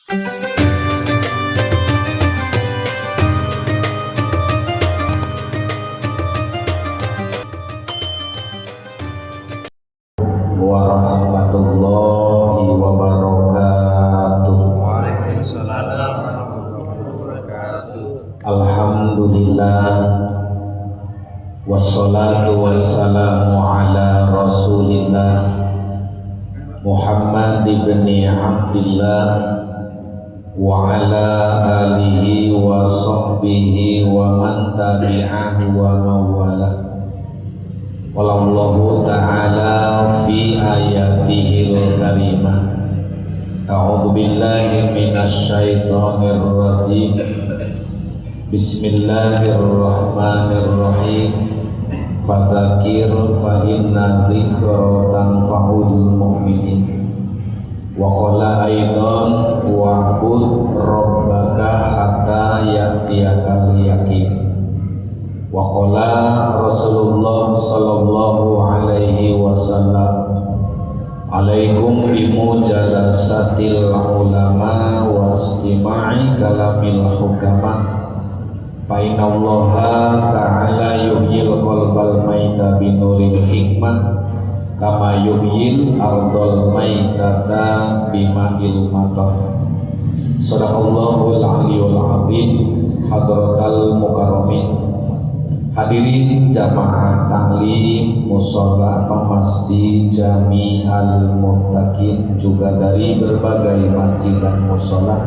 warahmatullahi wabarakatuh. Waalaikumsalam warahmatullahi wabarakatuh. Alhamdulillah, wassalatu wassalamu ala rasulillah Muhammad ibni Abdillah wa ala alihi wa sahbihi wa man tabi'ahu wa mawala. Wallahu ta'ala fi ayatihil karimah. A'udzu billahi minasy syaithanir rajim. Bismillahirrahmanirrahim. Fadzakir fa inna dzikra tanfa'ul mu'minin. Wa qala aidan wa'bud rabbaka hatta ya'tiyakal yaqin. Wa qala Rasulullah sallallahu alaihi wasallam, alaikum bimujalasatil ulama wastima'i kalamil hukama fa inna allaha ta'ala yuhyil qalbal maita binuril hikmah kama yuhyil ardal maitata bima'il matar. Sadaqallahul aliyul azim. Hadratal mukarramin, hadirin jamaah taklim mushola masjid Jami Al-Muttaqin, juga dari berbagai masjid dan mushola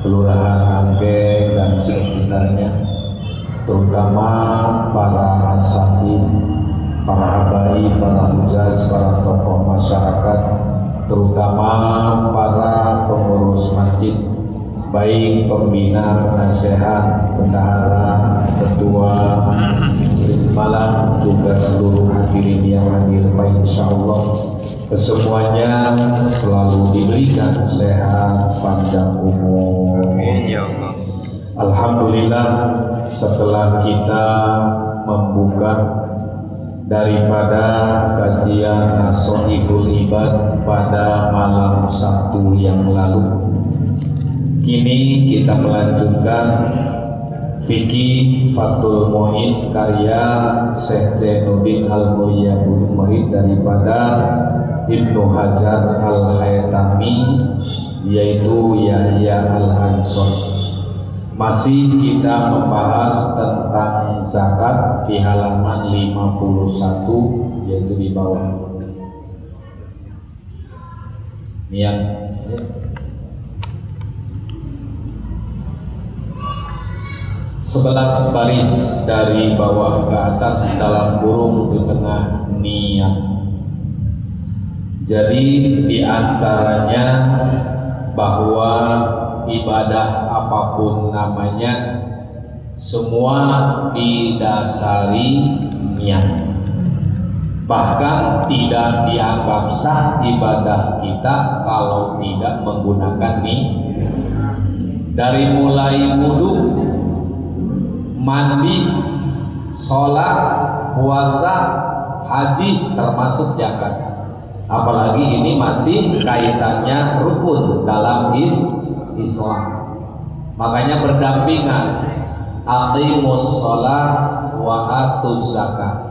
Kelurahan Angke dan sekitarnya, terutama para asatid, para habaib, para hujaz, para tokoh masyarakat, terutama para pengurus masjid, baik pembina, penasehat, bendahara, ketua, malam, juga seluruh hadirin yang hadir. Insyaallah kesemuanya selalu diberikan sehat, panjang umur. Amin ya Allah. Alhamdulillah, setelah kita membuka daripada kajian Nashihul Ibad pada malam Sabtu yang lalu, kini kita melanjutkan Fikih Fathul Mu'in karya Syekh Zainuddin Al-Mulia murid daripada Ibnu Hajar Al-Haytami, yaitu Yahya Al-Ansori. Masih kita membahas tentang zakat di halaman 51, yaitu di bawah niat. 11 baris dari bawah ke atas dalam kurung di tengah niat. Jadi di antaranya bahwa ibadah apapun namanya semua didasari niat. Bahkan tidak dianggap sah ibadah kita kalau tidak menggunakan niat. Dari mulai wudu, mandi, sholat, puasa, haji, termasuk zakat. Apalagi ini masih kaitannya rukun dalam Islam. Makanya berdampingan, aqimus sholat wa atuz zakat.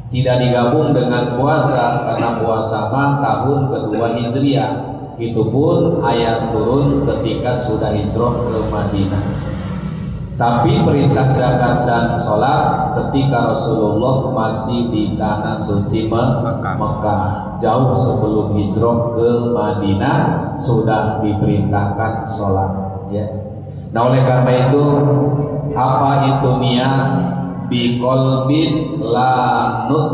Tidak digabung dengan puasa, karena puasa mah tahun kedua Hijriah. Itu pun ayat turun ketika sudah hijrah ke Madinah. Tapi perintah zakat dan sholat ketika Rasulullah masih di tanah suci Mekah, jauh sebelum hijrah ke Madinah sudah diperintahkan sholat. Ya. Nah, oleh karena itu, apa itu niat? Biqolbin lanut,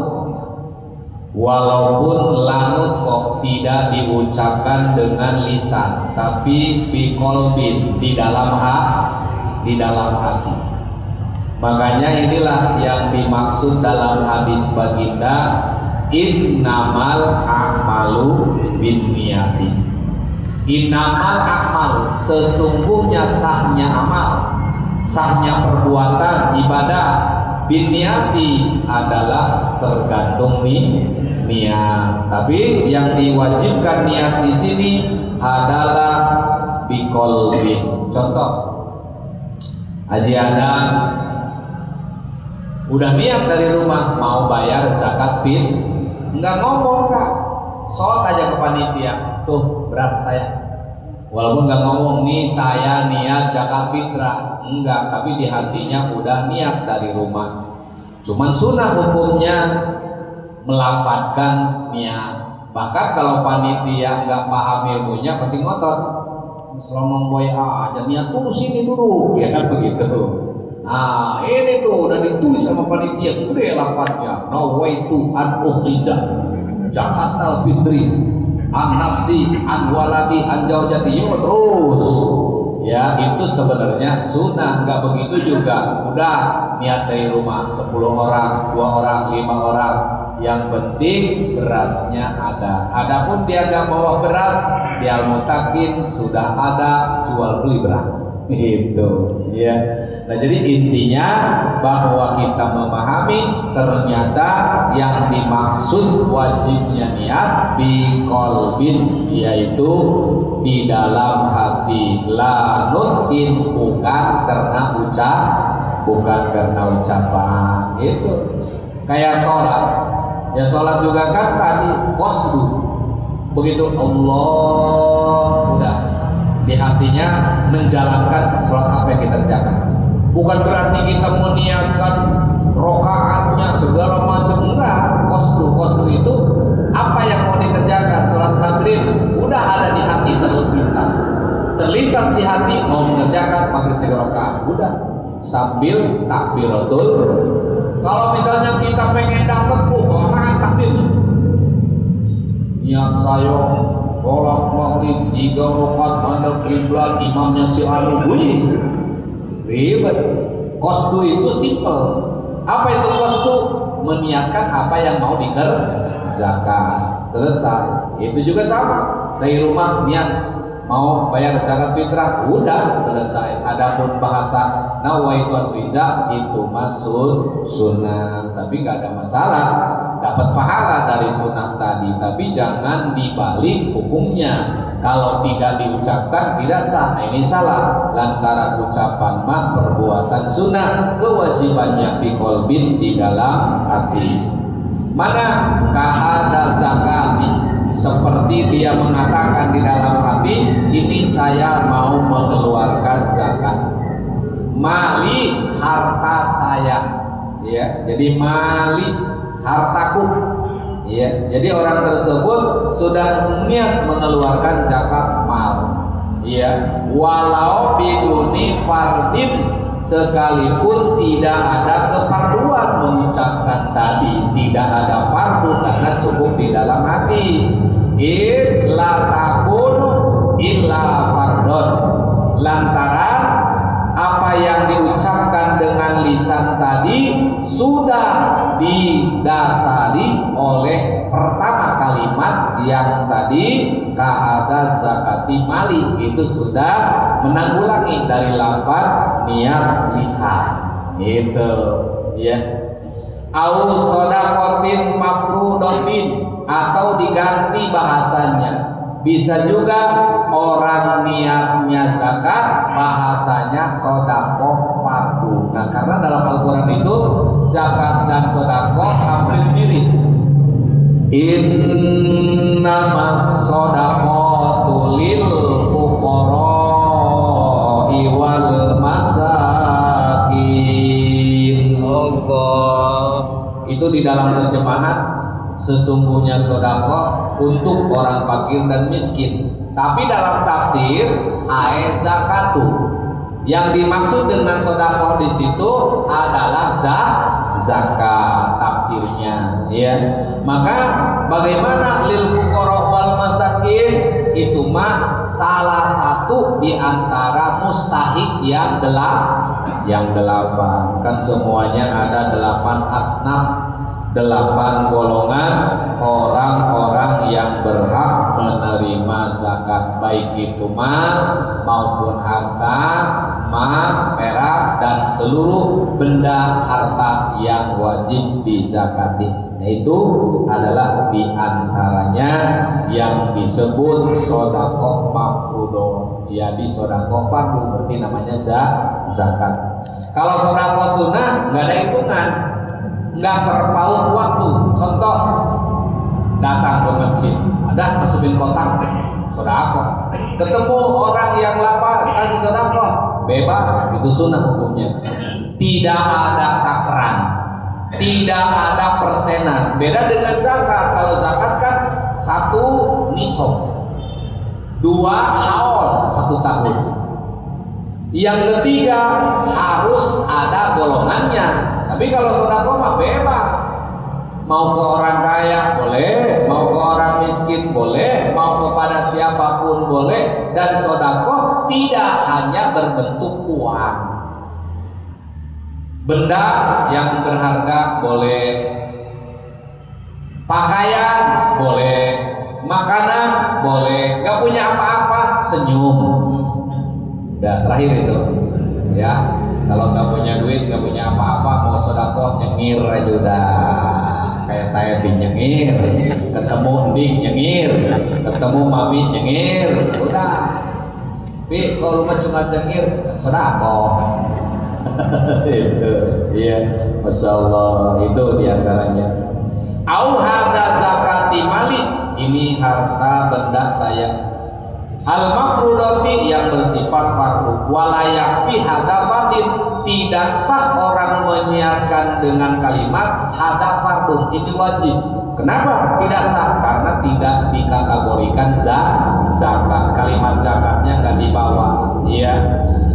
walaupun lanut kok tidak diucapkan dengan lisan, tapi biqolbin, di dalam hati. Makanya inilah yang dimaksud dalam hadis baginda, innamal a'malu binniyati. Innamal a'malu, sesungguhnya sahnya amal, sahnya perbuatan ibadah, binniyati adalah tergantung niat. Tapi yang diwajibkan niat di sini adalah Contoh, Haji Adang udah niat dari rumah mau bayar zakat fit, nggak ngomong Kak, shot aja ke panitia, tuh beras saya. Walaupun nggak ngomong nih saya niat zakat fitrah, enggak, tapi di hatinya udah niat dari rumah. Cuman sunnah hukumnya melafadzkan niat. Bahkan kalau panitia nggak paham ilmunya pasti ngotot. Selama boy aja niat dulu sini dulu, ya kan begitu. Nah ini tuh udah ditulis sama panitia, udah lafadznya. No way to an ukhrija zakatal fitri an nafsi an waladi an jaujati, terus ya itu sebenarnya sunnah. Nggak begitu juga udah niat dari rumah 10 orang, 2 orang, 5 orang, yang penting berasnya ada. Adapun dia nggak bawa beras, di Al-Mutakin sudah ada jual beli beras itu ya. Nah jadi intinya bahwa kita memahami ternyata yang dimaksud wajibnya niat bi qalbin, yaitu di dalam hati, la nutqin, bukan karena ucapan. Itu kayak sholat ya, sholat juga kan tadi qasdu, begitu Allah udah di hatinya menjalankan sholat apa yang kita kerjakan. Bukan berarti kita meniatkan rokaatnya segala macam, enggak. Qasdu itu apa yang mau dikerjakan. Sholat maghrib udah ada di hati, terlintas di hati mau mengerjakan maghrib 3 rakaat, udah sambil takbiratul. Kalau misalnya kita pengen dapat kelamaan takbirnya, niat saya sholat maghrib 3 rakaat ada kiblat, imamnya si anu, ribet. Qasdu itu simple. Apa itu qasdu? Meniatkan apa yang mau dikerjakan, selesai. Itu juga sama, dari rumah niat mau bayar zakat fitrah, udah selesai. Adapun bahasa nawaitu al-wiza itu masuk sunnah, tapi nggak ada masalah, dapat pahala dari sunnah tadi, tapi jangan dibalik hukumnya. Kalau tidak diucapkan tidak sah. Nah, ini salah. Lantaran ucapan mah perbuatan sunnah, kewajibannya fi qalbin, di dalam hati. Mana kahada zakati, seperti dia mengatakan di dalam hati, ini saya mau mengeluarkan zakat. Mali, harta saya, ya. Jadi mali, hartaku. Ya, jadi orang tersebut sudah niat mengeluarkan zakat mal, ya, walau biduni fardin, sekalipun tidak ada kefarduan mengucapkan tadi, tidak ada fardu karena cukup di dalam hati. Illa takun illa fardon, lantaran apa yang diucapkan dengan lisan tadi sudah didasari oleh pertama kalimat yang tadi kahada zakati mali, itu sudah menanggulangi dari lafaz niat lisan itu ya. Au shadaqatin mafrudatin, atau diganti bahasanya, bisa juga orang niatnya zakat bahasanya sedekah fardu. Nah, karena dalam Al-Qur'an itu zakat dan sedekah hampir mirip. Innamas shadaqatu lil fuqara'i wal masakin. Allah. Itu di dalam terjemahan, sesungguhnya sedekah untuk orang fakir dan miskin. Tapi dalam tafsir ayat zakatu, yang dimaksud dengan sedekah di situ adalah zakat tafsirnya, ya. Maka bagaimana lil fuqara wal masakin, itu mah salah satu di antara mustahik yang 8. Kan semuanya ada 8 asnaf, 8 golongan orang-orang yang berhak menerima zakat, baik itu mal maupun harta, emas, perak, dan seluruh benda harta yang wajib dizakati. Itu adalah diantaranya yang disebut sedekah mafruḍah. mafrudo, ya di sodako fardu berarti namanya zakat. Kalau sodako sunnah nggak ada hitungan, nggak terpaut waktu. Contoh, datang ke masjid, ada masukin kotak sodako, ketemu orang yang lapar kasih sodako, bebas, itu sunnah hukumnya. Tidak ada takaran, tidak ada persenan. Beda dengan zakat. Kalau zakat kan 1 nisab, 2 haul 1 tahun, yang ketiga harus ada golongannya. Tapi kalau sodako mah bebas, mau ke orang kaya boleh, mau ke orang miskin boleh, mau kepada siapapun boleh. Dan sodako tidak hanya berbentuk uang, benda yang berharga boleh, pakaian boleh, makanan boleh. Gak punya apa-apa, senyum. Dan terakhir itu, ya, kalau gak punya duit, gak punya apa-apa, mau sodako nyengir aja udah. Kayak saya nyengir, ketemu Dik nyengir, ketemu Mami nyengir, udah. Tapi kalau rumah cuma nyengir, sodako. Itu, iya, masya Allah, itu diantaranya. Au hadza zakati mali, ini harta benda saya. Al mafrudati, yang bersifat fardu. Walayak fi hadza fardin, tidak sah orang menyiarkan dengan kalimat hadza fardun, ini wajib. Kenapa tidak sah? Karena tidak dikategorikan zakat. Kalimat zakatnya nggak dibawa, ya.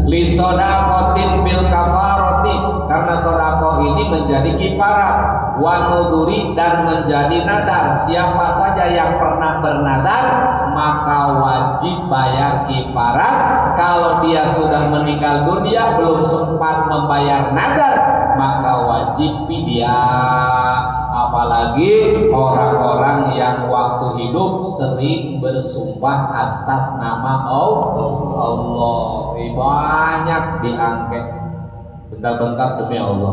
Li sodakotin bil kafaroti, karena sodako ini menjadi kifarat, wa nuduri, dan menjadi nadar. Siapa saja yang pernah bernadar maka wajib bayar kifarat. Kalau dia sudah meninggal dunia belum sempat membayar nadar, maka wajib fidyah. Apalagi orang-orang yang waktu hidup sering bersumpah atas nama Allah, banyak diangket. Bentar-bentar demi Allah,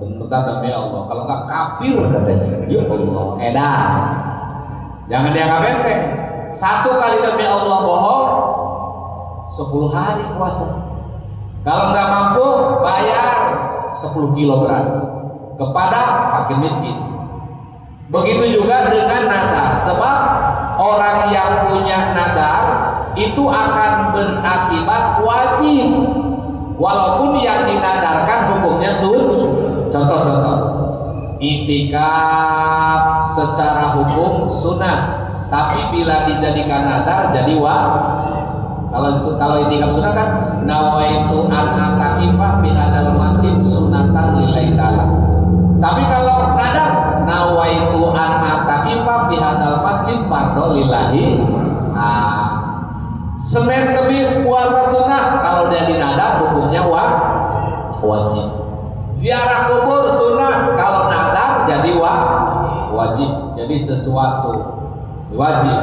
bentar demi Allah. Kalau nggak kafir katanya, ya Allah, edan. Jangan dianggap enteng. 1 kali demi Allah bohong, 10 hari puasa. Kalau nggak mampu bayar 10 kilo beras kepada fakir miskin. Begitu juga dengan nadar, sebab orang yang punya nadar itu akan berakibat wajib, walaupun yang dinadarkan hukumnya Contoh-contoh, itikaf secara hukum sunnah, tapi bila dijadikan nadar jadi wajib. Kalau itikaf sunnah kan nawaitu an atakifah fi hadal masjid sunnatan lillahi ta'ala. Tapi kalau nadar nawaitu an atakifah fi hadal masjid fardhu lillahi. Senin Kemis puasa sunnah, kalau dia dinadar hukumnya wajib. Ziarah kubur sunnah, kalau nadar jadi wajib. Jadi sesuatu wajib.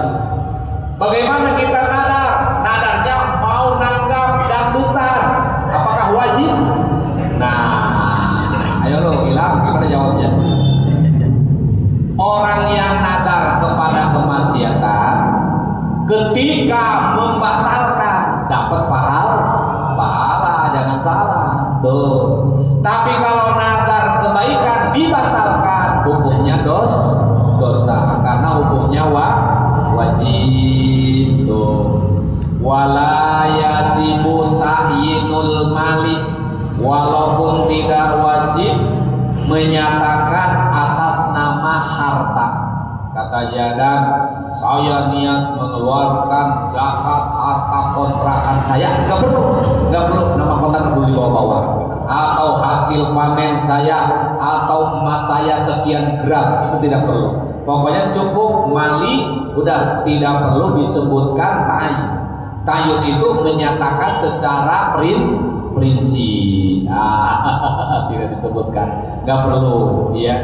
Bagaimana kita nadar? Nadarnya mau nanggap dangdutan, apakah wajib? Nah, ayo lo Ilham, gimana jawabnya? Orang yang nadar kepada kemaksiatan ketika membatalkan dapat pahala, jangan salah. Tuh. Tapi kalau nadar kebaikan dibatalkan, hukumnya dosa karena hukumnya wajib. Tuh. Wala yajibu tahyinul mali, walaupun tidak wajib menyatakan atas nama harta. Kata Jadan, saya niat mengeluarkan zakat harta kontrakan saya, nggak perlu nama kontrakan perlu dibawa-bawa, atau hasil panen saya, atau emas saya sekian gram, itu tidak perlu. Pokoknya cukup mali, udah, tidak perlu disebutkan ta'yun. Ta'yun itu menyatakan secara rinci, tidak disebutkan, nggak perlu, ya.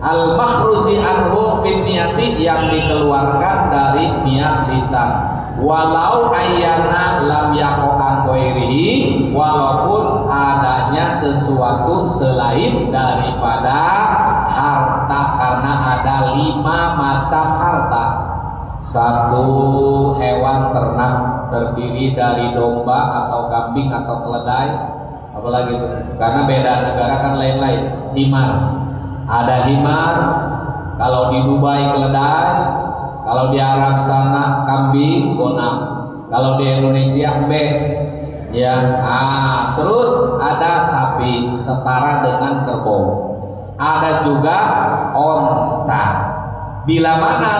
Al-makhruji anhu fin niyati, yang dikeluarkan dari niat lisan. Walau ayyana lam yakokan ghairihi, walaupun adanya sesuatu selain daripada harta, karena ada 5 macam harta. 1 hewan ternak, terdiri dari domba atau kambing atau keledai, apalagi itu, karena beda negara kan lain-lain. Himar, ada himar, kalau di Dubai keledai, kalau di Arab sana kambing, gonam, kalau di Indonesia embe, ya. Terus ada sapi setara dengan kerbau, ada juga onta. Bila mana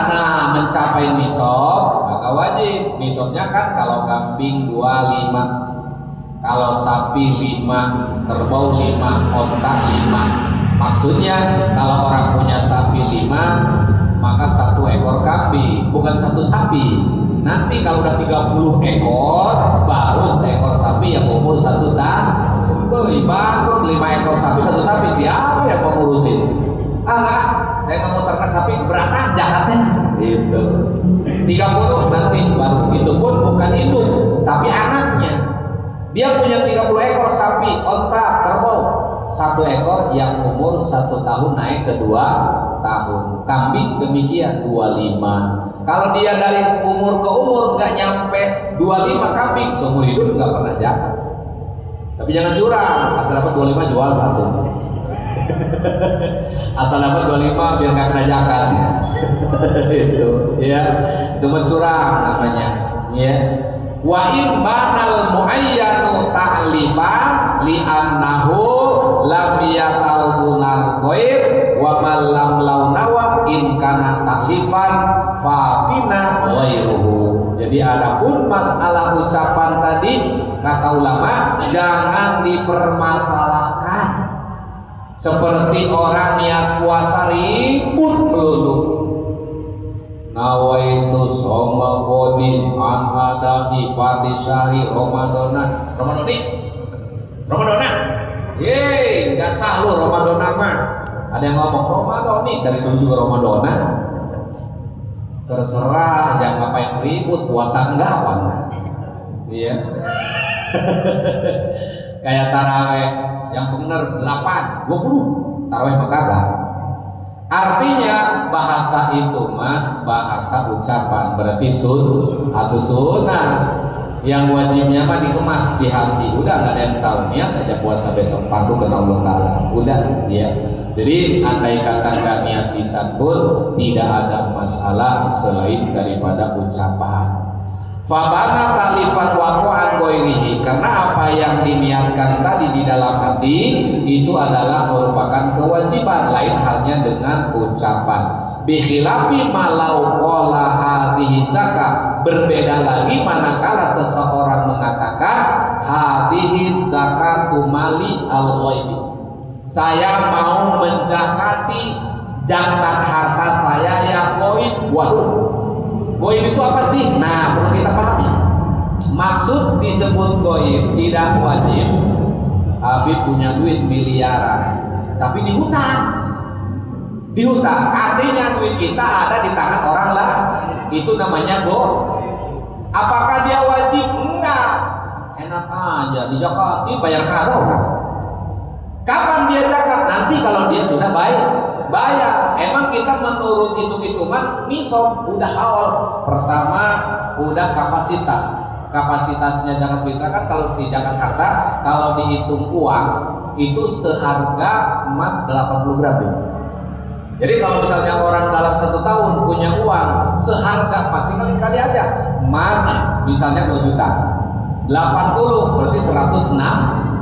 mencapai nisab, maka wajib. Nisabnya kan kalau kambing 25, kalau sapi 5, kerbau 5, onta 5. Maksudnya kalau orang punya sapi 5, maka 1 ekor kambing, bukan 1 sapi. Nanti kalau udah 30 ekor, baru seekor sapi yang umur 1 tahun. Bangkrut 5 ekor sapi, 1 sapi, siapa yang mau ngurusin? Enggak, saya nggak mau ternak sapi, berat jahatnya. Itu 30 nanti baru, itu pun bukan induk, tapi anaknya. Dia punya 30 ekor sapi, onta, kerbau, 1 ekor yang umur 1 tahun naik ke 2 tahun. Kambing demikian 25. Kalau dia dari umur ke umur nggak nyampe 25 kambing, seumur hidup nggak pernah zakat. Tapi jangan curang, asal dapat 25 jual 1. Asal dapat 25 biar nggak kena zakat. Itu, ya, itu mencurang namanya. Ya. Wa in banal muayyanu ta'lifan li annahu lam yatawunal ghair wa man lam launawa in kana ta'lifan fa fina ghairuhu. Jadi adapun masalah ucapan tadi kata ulama jangan dipermasalahkan. Seperti orang niat puasa ribut melulu. Nawaitu soma godin an hadahi fati syahri Ramadonan. Ramadonan. Yeay, nggak sah lu Ramadonan mah. Ada yang ngomong Ramadoni, dari dulu juga Ramadonan. Terserah, jangan ngapain ribut, puasa enggak apa enggak. Iya. Kayak taraweh yang bener 8, 20 taraweh mah kagak. Artinya bahasa itu mah bahasa ucapan, berarti atau sunnah. Yang wajibnya mah dikemas di hati. Udah nggak ada yang tahu, niat aja puasa besok fardu kena Allah Ta'ala. Udah, ya. Jadi andai kata nggak niat lisan pun tidak ada masalah selain daripada ucapan. Fabana talifan waqa'an ghairihi, karena apa yang diniatkan tadi di dalam hati itu adalah merupakan kewajiban, lain halnya dengan ucapan. Bi khilafi malau qala hadhihi zakat, berbeda lagi manakala seseorang mengatakan hadhihi zakatu mali al-ghaibi, saya mau menjakati zakat harta saya yang goib. Waduh, goib itu apa sih? Nah, perlu kita pahami. Maksud disebut goib tidak wajib. Habib punya duit miliaran, tapi dihutang. Dihutang, artinya duit kita ada di tangan orang lain. Itu namanya goib. Apakah dia wajib? Enggak. Enak aja, dijakati bayar kado. Kapan dia zakat? Nanti kalau dia sudah bayar. Emang kita menurut hitung-hitungan nisab udah awal. Pertama udah kapasitasnya zakat fitrah kan, kalau di zakat harta kalau dihitung uang itu seharga emas 80 gram. Jadi kalau misalnya orang dalam 1 tahun punya uang seharga, pasti kali-kali aja emas misalnya 2 juta, 80 berarti 106.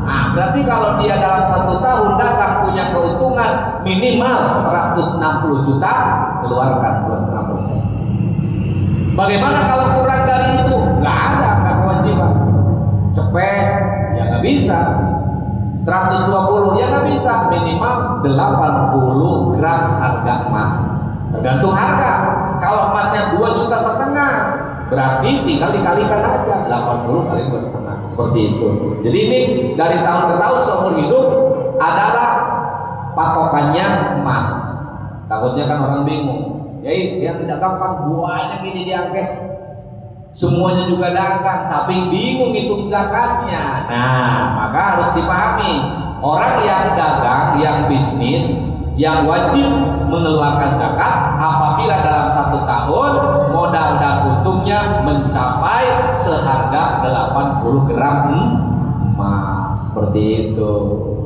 Nah, berarti kalau dia dalam 1 tahun dagang punya keuntungan minimal 160 juta, keluarkan plus 6%. Bagaimana kalau kurang dari itu? Nggak ada, nggak kewajiban. Cepet, ya nggak bisa. 120 ya nggak bisa, minimal 80 gram harga emas. Tergantung harga. Kalau emasnya 2,5 juta, berarti tinggal dikalikan aja 80 kali 2,5, seperti itu. Jadi ini dari tahun ke tahun seumur hidup adalah patokannya emas. Takutnya kan orang bingung. Ya, yang tidak gampang banyak ini diangkat. Semuanya juga dagang, tapi bingung hitung zakatnya. Nah, maka harus dipahami, orang yang dagang, yang bisnis, yang wajib mengeluarkan zakat apabila dalam 1 tahun modal dan untungnya mencapai seharga 80 gram emas. Seperti itu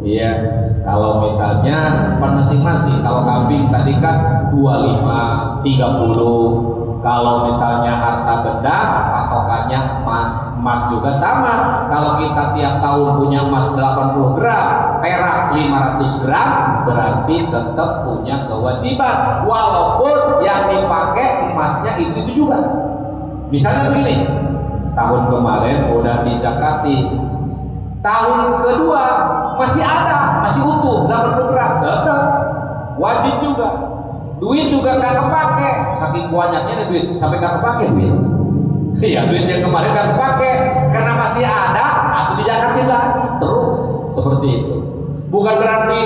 ya. Kalau misalnya masing-masing, kalau kambing tadi kan 25, 30. Kalau misalnya harta benda patokannya emas. Emas juga sama. Kalau kita tiap tahun punya emas 80 gram, perak 500 gram, berarti tetap punya kewajiban walaupun yang dipakai emasnya itu juga. Misalnya begini, tahun kemarin udah dizakati, tahun kedua masih ada, masih utuh 80 gram, tetap wajib juga. Duit juga gak kepake, saking banyaknya duit sampai gak kepake duit. Iya, duit yang kemarin gak kepake karena masih ada, aku dijakatin lagi terus seperti itu. Bukan berarti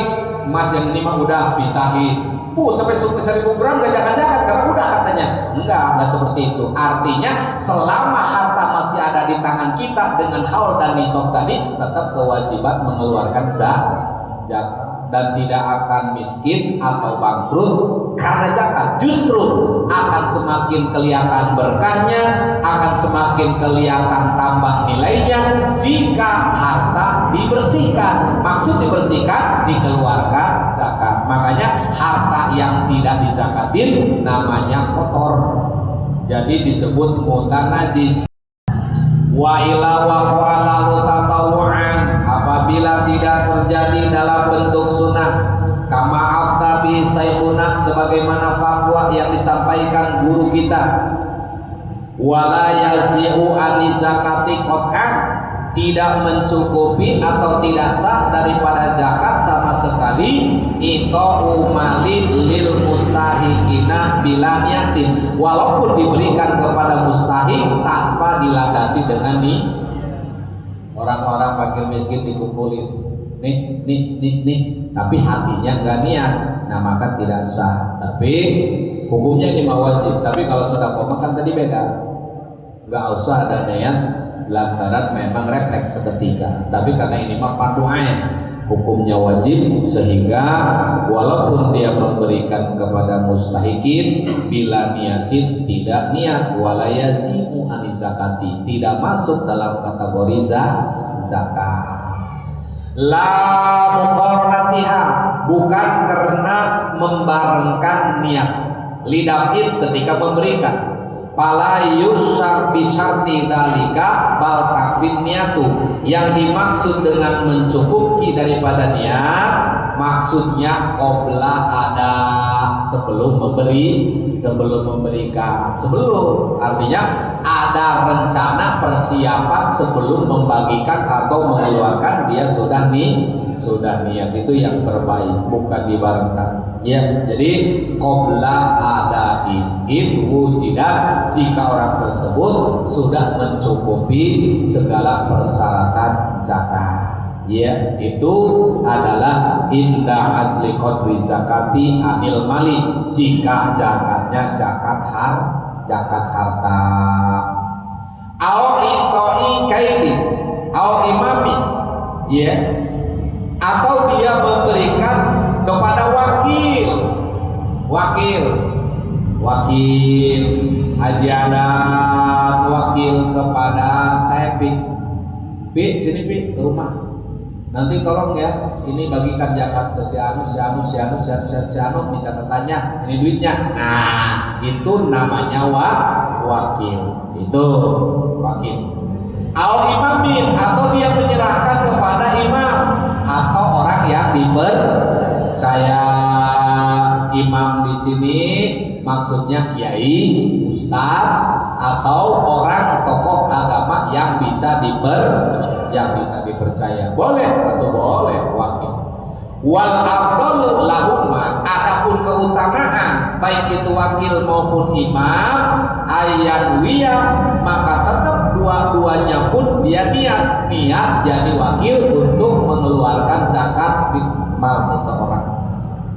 emas yang ini mah udah pisahin, sampai 1000 gram gak jakat-jakat karena udah katanya. Enggak seperti itu. Artinya selama harta masih ada di tangan kita dengan haul dan nisab tadi, tetap kewajiban mengeluarkan zakat dan tidak akan miskin atau bangkrut karena zakat. Justru akan semakin kelihatan berkahnya, akan semakin kelihatan tambah nilainya jika harta dibersihkan. Maksud dibersihkan, dikeluarkan zakat. Makanya harta yang tidak dizakatin namanya kotor, jadi disebut mutanajis. Wa ila waqalahu tatawu'an, apabila tidak terjadi dalam bentuk sunnah, kama aftabi saykhuna, sebagaimana fatwa yang disampaikan guru kita, wala yazi'u an zakati qat'an, tidak mencukupi atau tidak sah daripada zakat sama sekali, itu malin lil mustahikina bila niatin, walaupun diberikan kepada mustahik tanpa dilandasi dengan nih. Orang-orang fakir miskin dikumpulin, nih, tapi hatinya enggak niat, nah maka tidak sah. Tapi hukumnya ini wajib. Tapi kalau sedekah kan tadi beda, enggak usah ada niat lantaran memang refleks seketika. Tapi karena ini mah fardu ain, hukumnya wajib, sehingga walaupun dia memberikan kepada mustahikin bila niatin, tidak niat, wala yazimu an zakati, tidak masuk dalam kategori zakat. La muqarnatiha, bukan karena membarengkan niat, lidafid ketika memberikan. Pala yusar bisarti dalika bal takfid niatu, yang dimaksud dengan mencukupi daripada niat maksudnya qabla ada, sebelum memberikan, artinya ada rencana persiapan sebelum membagikan atau mengeluarkan, dia sudah niat, itu yang terbaik, bukan dibarengkan. Ya, jadi qabla ada in wujidat, jika orang tersebut sudah mencukupi segala persyaratan zakat. Ya, itu adalah inda azli qadri zakati anil mali, jika zakatnya zakat harta. Au itoi kaili au imami, ya, atau dia memberikan kepada wakil haji adat, wakil kepada saya, Pi, sini Pi, ke rumah, nanti tolong ya, ini bagikan zakat ke si anu, di catatannya, ini duitnya. Nah, itu namanya wakil, itu wakil. Au imamin, atau dia menyerahkan kepada imam atau orang yang dipercaya. Imam di sini maksudnya kiai, ustaz, atau orang tokoh agama yang bisa dipercaya. Boleh atau boleh wakil. Wal afdalu lahumma, adapun keutamaan baik itu wakil maupun imam, ayyanwiya, maka tetap dua-duanya pun dia niat jadi wakil untuk mengeluarkan zakat di mal seseorang.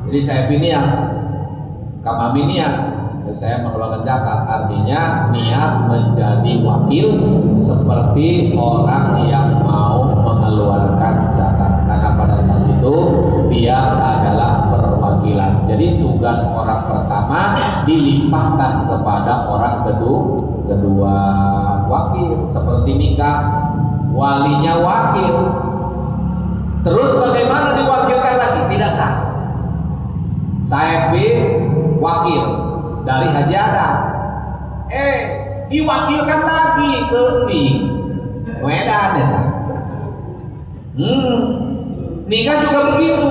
Jadi saya niat, kamami niat, saya mengeluarkan zakat, artinya niat menjadi wakil seperti orang yang mau mengeluarkan zakat, karena pada saat itu dia adalah perwakilan. Jadi tugas orang pertama dilimpahkan kepada orang kedua wakil, seperti nikah walinya wakil. Terus bagaimana diwakilkan lagi? Tidak sah. Saya wakil dari Haji Adam, diwakilkan lagi ke Medan ya. Nikah juga begitu.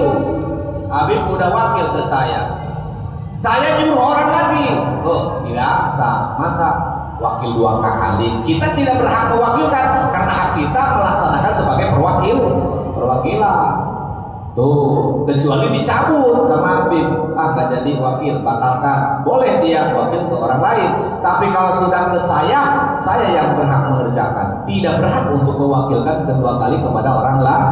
Habib udah wakil ke saya nyuruh orang lagi. Tidak sah. Masa wakil 2 kali? Kita tidak berhak mewakilkan karena hak kita melaksanakan sebagai perwakilan. Tuh, kecuali dicabut sama Habib, nggak jadi wakil, batalkan. Boleh dia wakil ke orang lain, tapi kalau sudah ke saya yang berhak mengerjakan, tidak berhak untuk mewakilkan kedua kali kepada orang lain.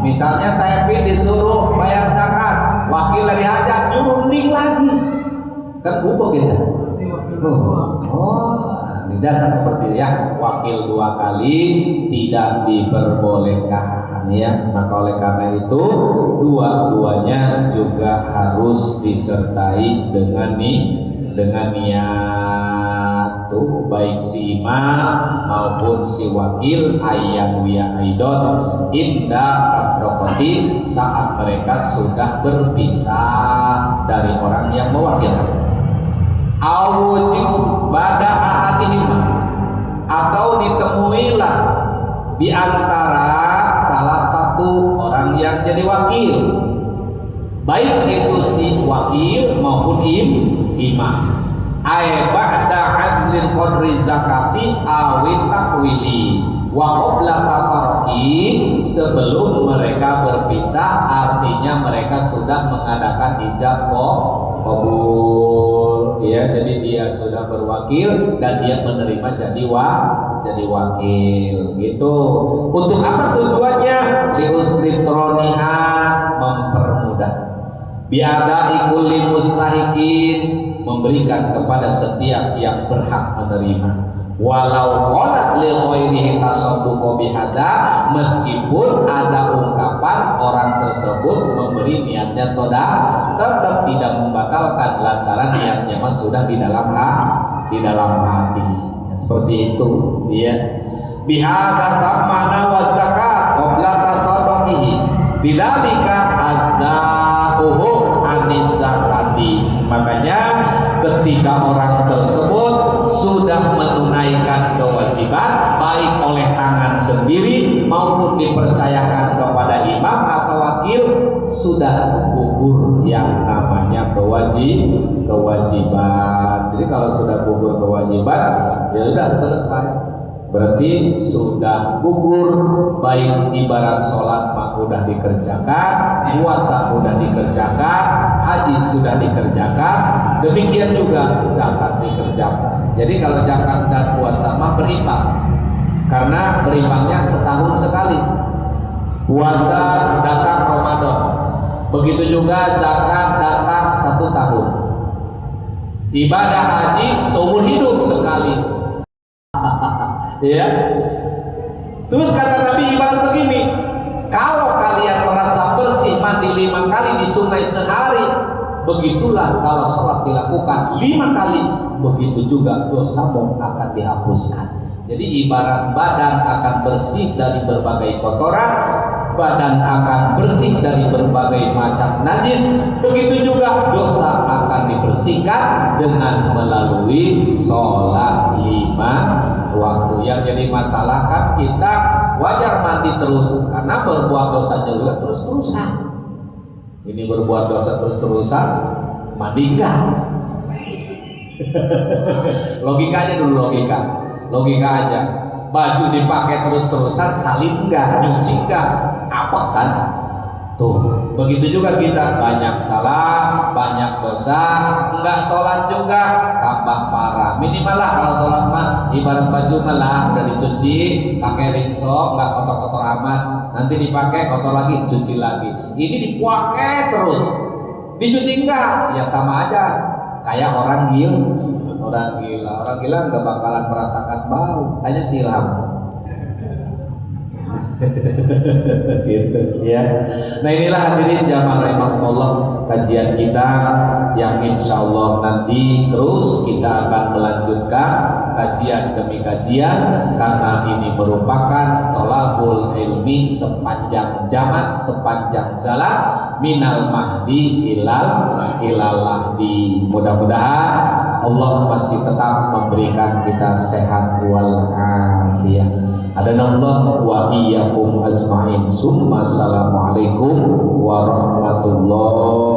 Misalnya saya disuruh bayar zakat, wakil dari hajat nyuruh ning lagi, kan bubuk gitu. Dasar seperti itu ya, wakil 2 kali tidak diperbolehkan ya. Maka oleh karena itu dua-duanya juga harus disertai dengan niat tuh, baik si imam maupun si wakil ayang wiya aidon indah tabrokoti saat mereka sudah berpisah dari orang yang mewakilkan. Awujitu pada ahadihim, atau ditemuilah di antara salah satu orang yang jadi wakil, baik itu si wakil maupun imam. Ba'da ajlil qadri zakati awit takwili wa qabla tafarruqi, sebelum mereka berpisah, artinya mereka sudah mengadakan ijab qabul ya. Jadi dia sudah berwakil dan dia menerima jadi wakil gitu. Untuk apa tujuannya? Liusritroniha, mempermudah, biada kulli mustahikin, memberikan kepada setiap yang berhak menerima. Walau qalat li ghairihi tasadduqa bihadza, meskipun ada ungkapan orang tersebut memberi niatnya sedekah, tetap tidak membatalkan lantaran niatnya mah sudah di dalam hati. Ya, seperti itu ya. Bihadza tamana wa zakat qabla tasadduqihi bidzalika azzahu aniz zakati. Makanya ketika orang tersebut sudah menunaikan kewajiban baik oleh tangan sendiri maupun dipercayakan kepada imam atau wakil, sudah gugur yang namanya kewajiban. Jadi kalau sudah gugur kewajiban, ya sudah selesai. Berarti sudah gugur, baik ibarat sholat mah udah dikerjakan, puasa udah dikerjakan, haji sudah dikerjakan, demikian juga zakat dikerjakan. Jadi kalau zakat dan puasa mah berimbang, karena berimbangnya setahun sekali. Puasa datang Ramadan, begitu juga zakat datang 1 tahun. Ibadah haji seumur hidup sekali. Ya. Terus kata Nabi ibarat begini, kalau kalian merasa bersih mandi 5 kali di sungai sehari, begitulah kalau sholat dilakukan 5 kali, begitu juga dosamu akan dihapuskan. Jadi ibarat badan akan bersih dari berbagai kotoran, badan akan bersih dari berbagai macam najis, begitu juga dosa akan dibersihkan dengan melalui sholat 5 waktu. Yang jadi masalah kan kita wajar mandi terus karena berbuat dosanya juga terus-terusan. Ini berbuat dosa terus-terusan, mandi enggak? Logikanya dulu, logika aja. Baju dipakai terus-terusan, salin enggak, nyuci enggak, apa kan? Tuh, begitu juga kita, banyak salah, banyak dosa, enggak sholat juga, tambah parah. Minimal lah kalau sholat mah ibarat baju malah udah dicuci, pakai rinso, enggak kotor-kotor amat. Nanti dipakai kotor lagi, cuci lagi. Ini dipakai terus, dicuci enggak? Ya sama aja, kayak orang gila. Orang gila enggak bakalan merasakan bau. Tanya si Ilham. gitu ya. Nah inilah hadirin jamaah rahimakumullah kajian kita yang insya Allah nanti terus kita akan melanjutkan kajian demi kajian karena ini merupakan tolabul ilmi sepanjang zaman, sepanjang jalan minal mahdi ilal lahdi. Mudah-mudahan Allah masih tetap memberikan kita sehat wal afiyah. Adanallah wa iyyakum ajmain. Summa assalamualaikum warahmatullahi